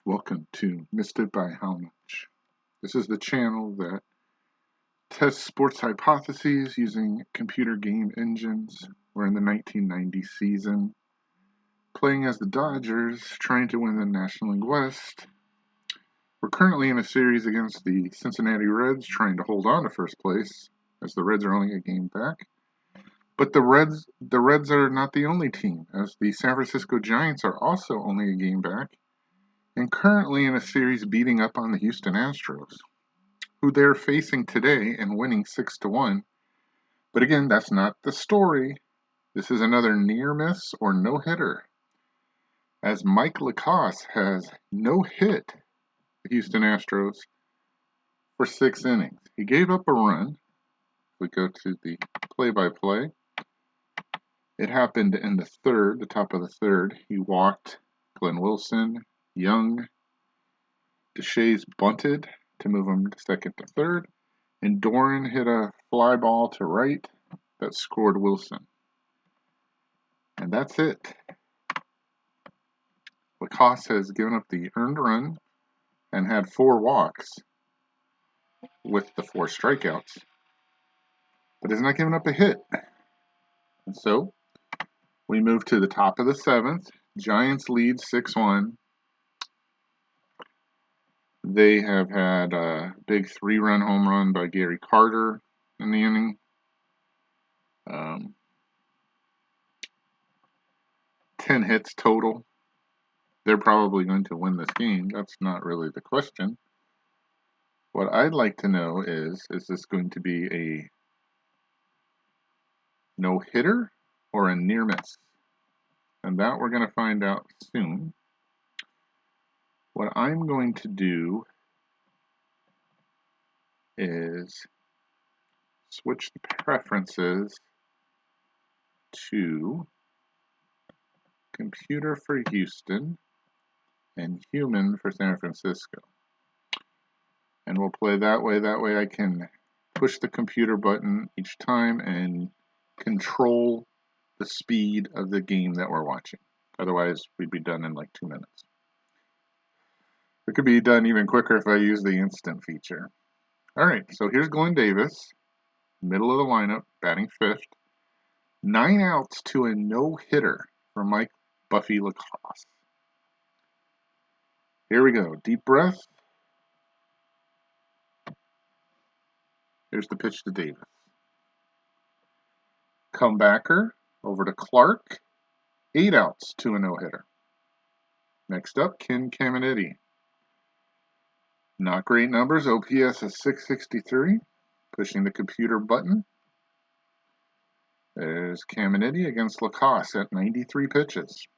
Welcome to Missed It by How Much. This is the channel that tests sports hypotheses using computer game engines. We're in the 1990 season, playing as the Dodgers, trying to win the National League West. We're currently in a series against the Cincinnati Reds, trying to hold on to first place, as the Reds are only a game back. But the Reds are not the only team, as the San Francisco Giants are also only a game back, and currently in a series beating up on the Houston Astros, who they're facing today and winning 6-1. But again, that's not the story. This is another near miss or no hitter, as Mike LaCoss has no hit the Houston Astros for 6 innings. He gave up a run. We go to the play-by-play. It happened in the third, the top of the third. He walked Glenn Wilson, Young, Deshays bunted to move him to second to third, and Doran hit a fly ball to right that scored Wilson. And that's it. LaCoss has given up the earned run and had 4 walks with the 4 strikeouts, but has not given up a hit. And so we move to the top of the 7th. Giants lead 6-1. They have had a big 3-run home run by Gary Carter in the inning. 10 hits total. They're probably going to win this game. That's not really the question. What I'd like to know is this going to be a no-hitter or a near miss? And that we're going to find out soon. What I'm going to do is switch the preferences to computer for Houston and human for San Francisco. And we'll play that way. That way I can push the computer button each time and control the speed of the game that we're watching. Otherwise, we'd be done in like 2 minutes. It could be done even quicker if I use the instant feature. All right, so here's Glenn Davis, middle of the lineup, batting 5th. 9 outs to a no-hitter for Mike Buffy LaCoss. Here we go. Deep breath. Here's the pitch to Davis. Comebacker over to Clark. 8 outs to a no-hitter. Next up, Ken Caminiti. Not great numbers. OPS is 663. Pushing the computer button. There's Caminiti against LaCoss at 93 pitches.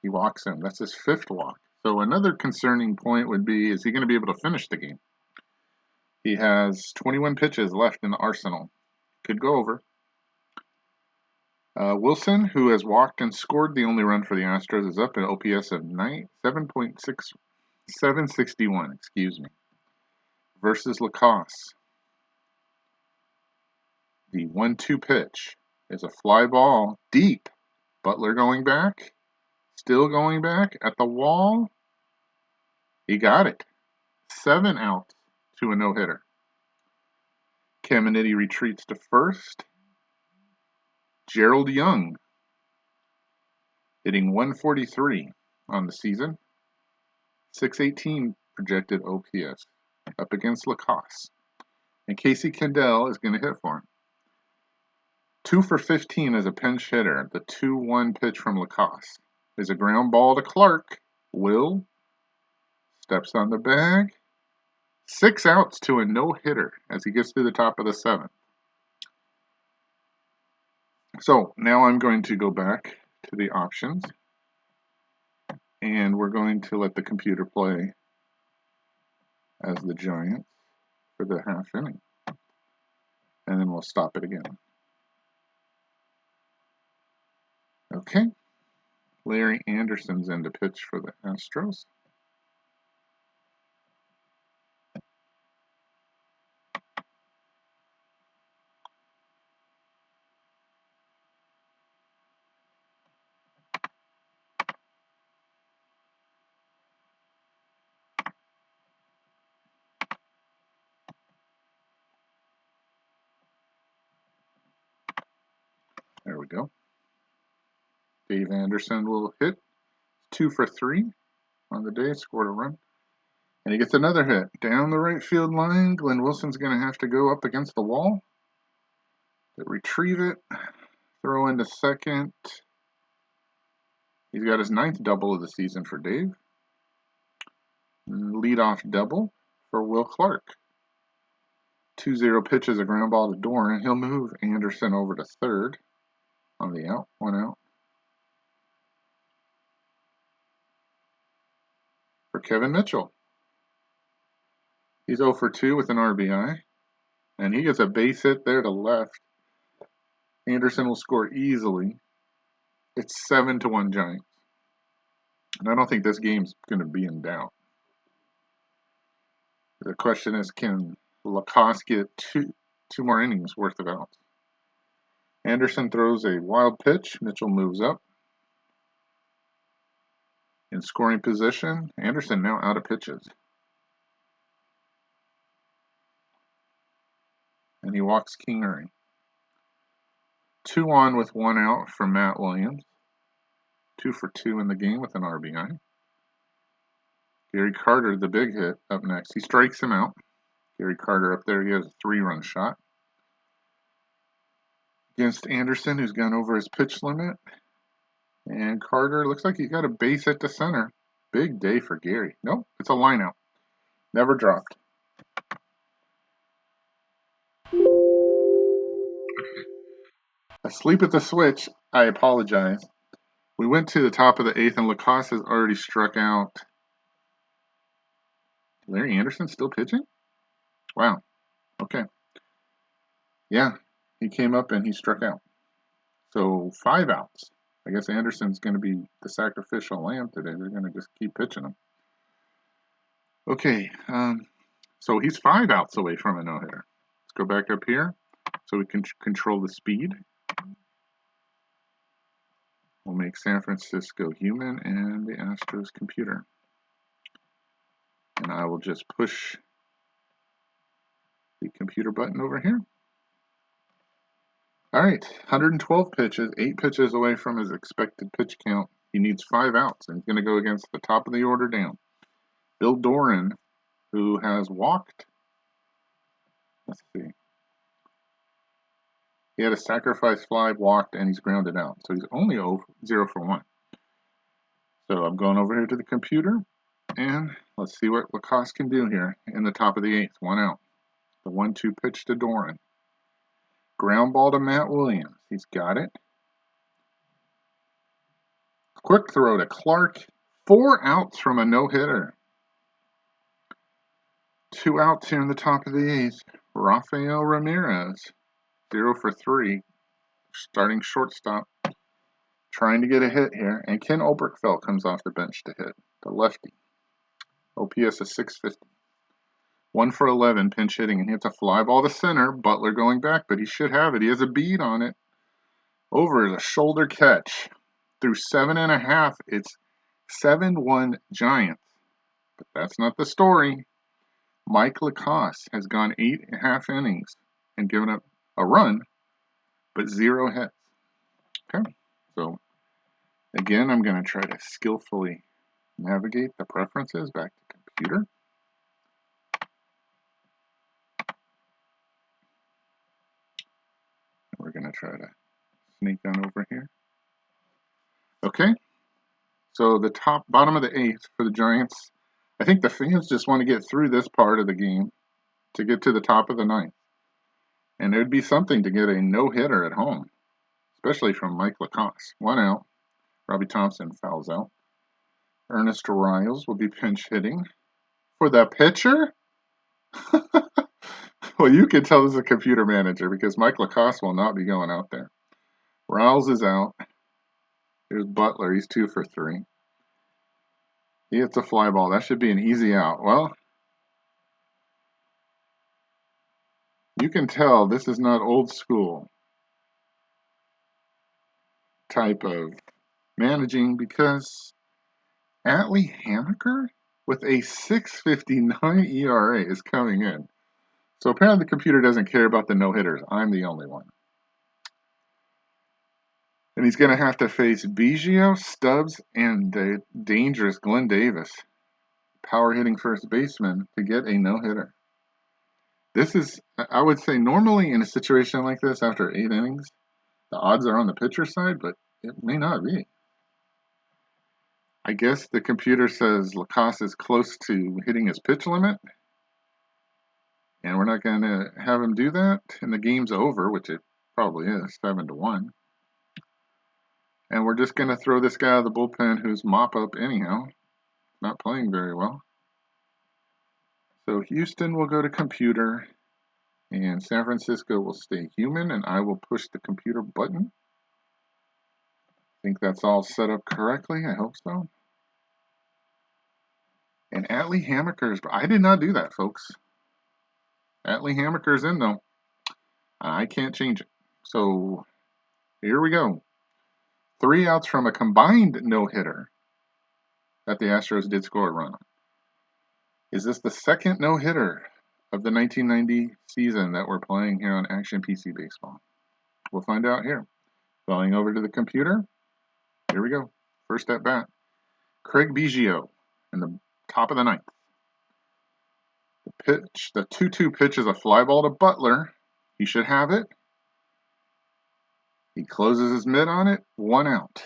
He walks him. That's his 5th walk. So another concerning point would be, is he going to be able to finish the game? He has 21 pitches left in the arsenal. Could go over. Wilson, who has walked and scored the only run for the Astros, is up at OPS of 761, versus LaCoss. The 1-2 pitch is a fly ball deep. Butler going back. Still going back at the wall. He got it. 7 outs to a no-hitter. Caminiti retreats to first. Gerald Young hitting 143 on the season. 618 projected OPS up against LaCoss. And Casey Kendall is going to hit for him. 2 for 15 as a pinch hitter. The 2-1 pitch from LaCoss is a ground ball to Clark. Will steps on the bag. 6 outs to a no-hitter as he gets to the top of the 7th. So now I'm going to go back to the options, and we're going to let the computer play as the Giants for the half inning. And then we'll stop it again. Okay. Larry Anderson's in to pitch for the Astros. we go. Dave Anderson will hit 2 for 3 on the day, scored a run. And he gets another hit down the right field line. Glenn Wilson's going to have to go up against the wall to retrieve it. Throw into second. He's got his 9th double of the season for Dave. Leadoff double for Will Clark. 2-0 pitch is a ground ball to Doran. He'll move Anderson over to third on the out. 1 out. For Kevin Mitchell. He's 0 for 2 with an RBI. And he gets a base hit there to left. Anderson will score easily. It's 7-1 Giants. And I don't think this game's going to be in doubt. The question is, can LaCoss get two more innings worth of outs? Anderson throws a wild pitch. Mitchell moves up. In scoring position, Anderson now out of pitches. And he walks Kingery. 2 on with 1 out for Matt Williams. 2 for 2 in the game with an RBI. Gary Carter, the big hit, up next. He strikes him out. Gary Carter up there, he has a 3-run shot. Against Anderson, who's gone over his pitch limit. And Carter looks like he's got a base hit to center. Big day for Gary. Nope, it's a line out. Never dropped. Asleep at the switch. I apologize. We went to the top of the 8th, and LaCoss has already struck out. Larry Anderson still pitching? Wow. Okay. Yeah, he came up and he struck out. So 5 outs. I guess Anderson's going to be the sacrificial lamb today. They're going to just keep pitching him. Okay, so he's 5 outs away from a no-hitter. Let's go back up here so we can control the speed. We'll make San Francisco human and the Astros computer. And I will just push the computer button over here. All right, 112 pitches, 8 pitches away from his expected pitch count. He needs 5 outs, and he's going to go against the top of the order down. Bill Doran, who has walked. Let's see. He had a sacrifice fly, walked, and he's grounded out. So he's only 0 for 1. So I'm going over here to the computer, and let's see what LaCoss can do here in the top of the 8th. 1 out. The 1-2 pitch to Doran. Ground ball to Matt Williams. He's got it. Quick throw to Clark. 4 outs from a no-hitter. 2 outs here in the top of the 8th. Rafael Ramirez. 0 for 3. Starting shortstop. Trying to get a hit here. And Ken Oberkfell comes off the bench to hit. The lefty. OPS is 650. 1 for 11 pinch hitting, and he hits a fly ball to center. Butler going back, but he should have it. He has a bead on it. Over the shoulder catch. Through 7.5, it's 7-1 Giants. But that's not the story. Mike LaCoss has gone 8.5 innings and given up a run, but 0 hits. Okay, so again, I'm going to try to skillfully navigate the preferences back to computer. We're going to try to sneak on over here. Okay, so the bottom of the 8th for the Giants. I think the fans just want to get through this part of the game to get to the top of the 9th. And it would be something to get a no-hitter at home, especially from Mike LaCoss. 1 out. Robbie Thompson fouls out. Ernest Riles will be pinch hitting. For the pitcher? Well, you can tell this is a computer manager because Mike LaCoss will not be going out there. Riles is out. Here's Butler. He's 2 for 3. He hits a fly ball. That should be an easy out. Well, you can tell this is not old school type of managing because Atlee Hamaker with a 6.59 ERA is coming in. So apparently the computer doesn't care about the no-hitters. I'm the only one. And he's going to have to face Biggio, Stubbs, and the dangerous Glenn Davis, power hitting first baseman, to get a no-hitter. This is, I would say, normally in a situation like this, after 8 innings, the odds are on the pitcher side, but it may not be. I guess the computer says LaCoss is close to hitting his pitch limit, and we're not going to have him do that, and the game's over, which it probably is, 7-1. And we're just going to throw this guy out of the bullpen who's mop-up anyhow, not playing very well. So Houston will go to computer, and San Francisco will stay human, and I will push the computer button. I think that's all set up correctly. I hope so. And Atlee Hammaker's, I did not do that, folks. Atlee Hammaker's in, though. I can't change it. So here we go. 3 outs from a combined no-hitter that the Astros did score a run on. Is this the second no-hitter of the 1990 season that we're playing here on Action PC Baseball? We'll find out here. Going over to the computer. Here we go. First at bat. Craig Biggio in the top of the ninth. The 2-2 pitch is a fly ball to Butler. He should have it. He closes his mitt on it. 1 out.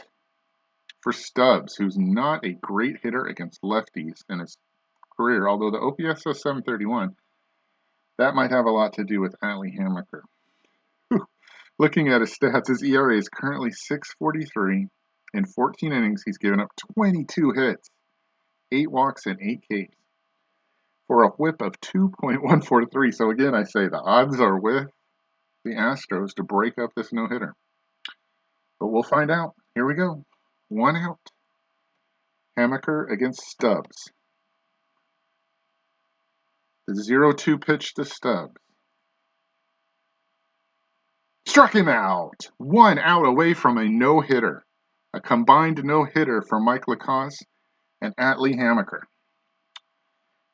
For Stubbs, who's not a great hitter against lefties in his career, although the OPS says 731, that might have a lot to do with Atlee Hammaker. Looking at his stats, his ERA is currently 6.43. In 14 innings, he's given up 22 hits, 8 walks, and 8 Ks for a whip of 2.143. So again, I say the odds are with the Astros to break up this no-hitter. But we'll find out. Here we go. 1 out. Hammaker against Stubbs. The 0-2 pitch to Stubbs. Struck him out. 1 out away from a no-hitter. A combined no-hitter for Mike LaCoss and Atlee Hammaker.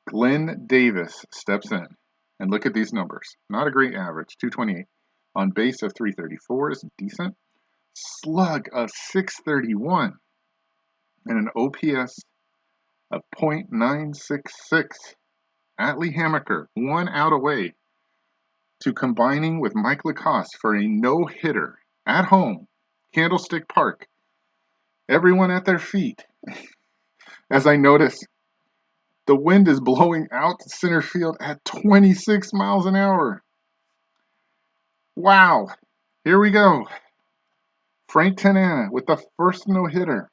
Glenn Davis steps in. And look at these numbers. Not a great average, 228. On base of 334 is decent. Slug of 631. And an OPS of .966. Atlee Hammaker, 1 out away to combining with Mike LaCoss for a no-hitter at home, Candlestick Park. Everyone at their feet. As I notice, the wind is blowing out to center field at 26 miles an hour. Wow. Here we go. Frank Tanana with the first no-hitter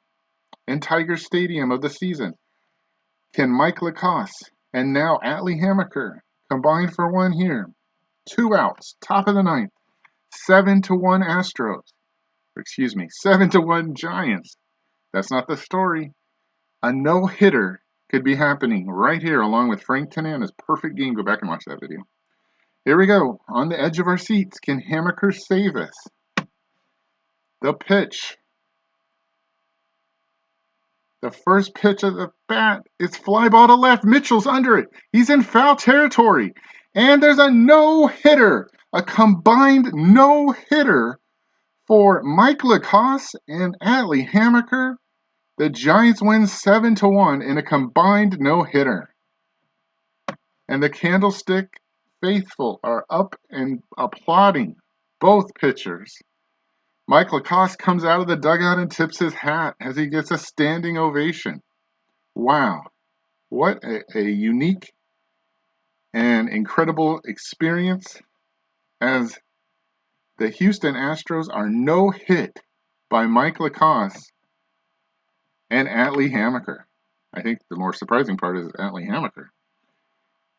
in Tiger Stadium of the season. Can Mike LaCoss and now Atlee Hammaker combine for 1 here? 2 outs, top of the ninth. 7-1 Astros. 7-1 Giants. That's not the story. A no-hitter could be happening right here along with Frank Tanana's perfect game. Go back and watch that video. Here we go. On the edge of our seats. Can Hammaker save us? The pitch. The first pitch of the bat is fly ball to left. Mitchell's under it. He's in foul territory. And there's a no-hitter. A combined no-hitter for Mike LaCoss and Atlee Hammaker. The Giants win 7-1 in a combined no-hitter. And the Candlestick faithful are up and applauding both pitchers. Mike LaCoss comes out of the dugout and tips his hat as he gets a standing ovation. Wow. What a unique and incredible experience as the Houston Astros are no hit by Mike LaCoss and Atlee Hammaker. I think the more surprising part is Atlee Hammaker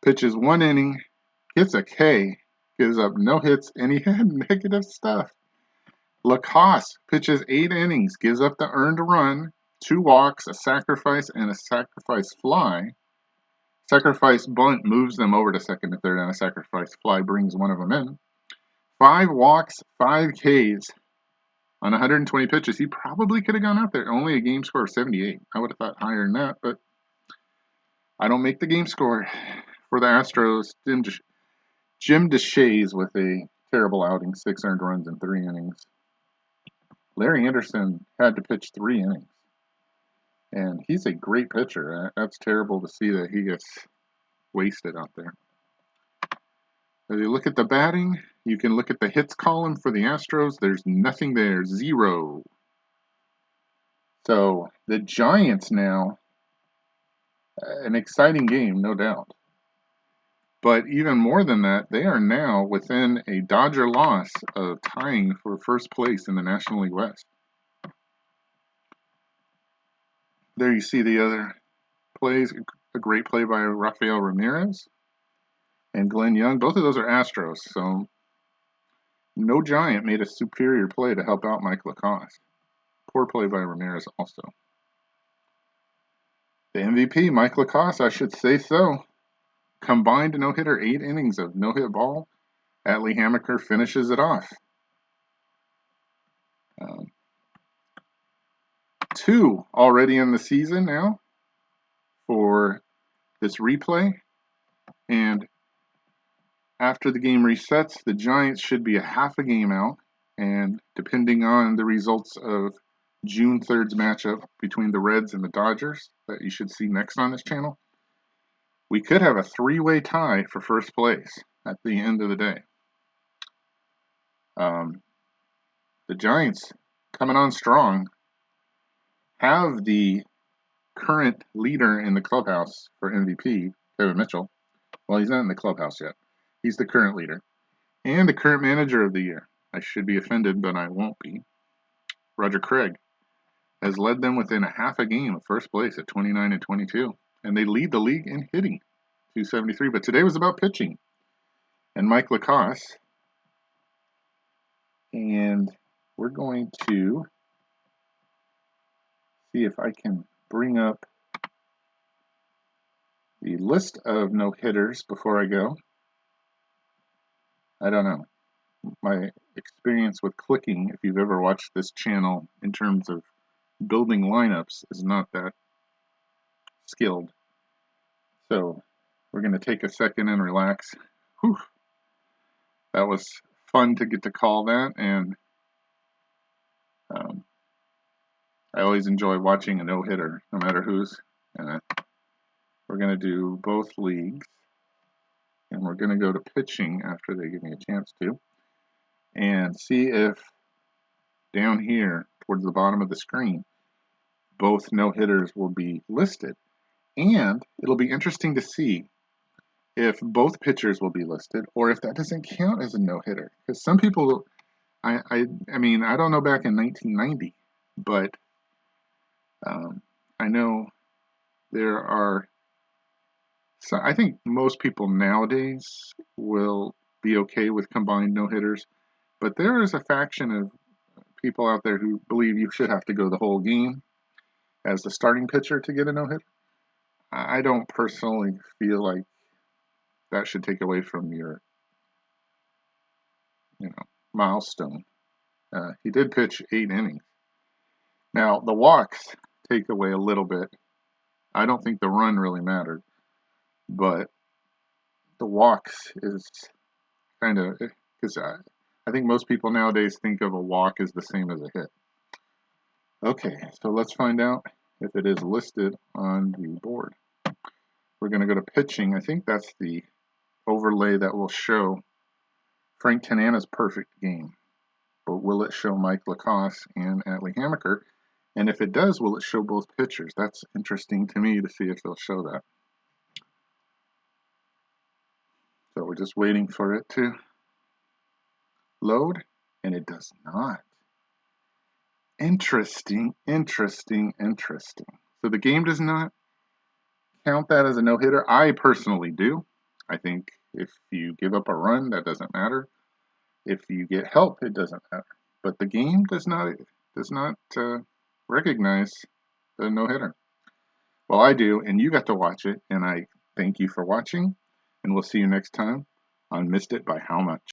pitches 1 inning, gets a K, gives up no hits, and he had negative stuff. LaCoss pitches 8 innings, gives up the earned run, 2 walks, a sacrifice, and a sacrifice fly. Sacrifice bunt moves them over to second and third, and a sacrifice fly brings one of them in. 5 walks, 5 Ks on 120 pitches. He probably could have gone out there. Only a game score of 78. I would have thought higher than that, but I don't make the game score for the Astros. Jim DeShays with a terrible outing, 6 earned runs in 3 innings. Larry Anderson had to pitch 3 innings. And he's a great pitcher. That's terrible to see that he gets wasted out there. If you look at the batting, you can look at the hits column for the Astros. There's nothing there, 0. So the Giants now, an exciting game, no doubt. But even more than that, they are now within a Dodger loss of tying for first place in the National League West. There you see the other plays. A great play by Rafael Ramirez and Glenn Young. Both of those are Astros, so no Giant made a superior play to help out Mike LaCoss. Poor play by Ramirez also. The MVP, Mike LaCoss, I should say so. Combined no-hitter, 8 innings of no-hit ball. Atlee Hammaker finishes it off. 2 already in the season now for this replay. And after the game resets, the Giants should be a half a game out. And depending on the results of June 3rd's matchup between the Reds and the Dodgers that you should see next on this channel, we could have a 3-way tie for first place at the end of the day. The Giants, coming on strong, have the current leader in the clubhouse for MVP, Kevin Mitchell. Well, he's not in the clubhouse yet. He's the current leader. And the current manager of the year. I should be offended, but I won't be. Roger Craig has led them within a half a game of first place at 29-22. And they lead the league in hitting, 273. But today was about pitching. And Mike LaCoss. And we're going to see if I can bring up the list of no-hitters before I go. I don't know. My experience with clicking, if you've ever watched this channel in terms of building lineups, is not that skilled. So we're going to take a second and relax. Whew. That was fun to get to call that, and I always enjoy watching a no-hitter, no matter who's in it. We're going to do both leagues, and we're going to go to pitching after they give me a chance to, and see if down here towards the bottom of the screen, both no-hitters will be listed. And it'll be interesting to see if both pitchers will be listed, or if that doesn't count as a no-hitter. Because some people, I mean, I don't know back in 1990, but I know there are, so I think most people nowadays will be okay with combined no-hitters, but there is a faction of people out there who believe you should have to go the whole game as the starting pitcher to get a no-hitter. I don't personally feel like that should take away from your, milestone. He did pitch 8 innings. Now, the walks take away a little bit. I don't think the run really mattered, but the walks is kind of, because I think most people nowadays think of a walk as the same as a hit. Okay, so let's find out if it is listed on the board. We're going to go to pitching. I think that's the overlay that will show Frank Tanana's perfect game. But will it show Mike LaCoss and Atlee Hammaker? And if it does, will it show both pitchers? That's interesting to me to see if they'll show that. So we're just waiting for it to load, and it does not. Interesting. So the game does not count that as a no-hitter. I personally do. I think if you give up a run, that doesn't matter. If you get help, it doesn't matter. But the game does not recognize the no-hitter. Well, I do, and you got to watch it, and I thank you for watching, and we'll see you next time on Missed It by How Much.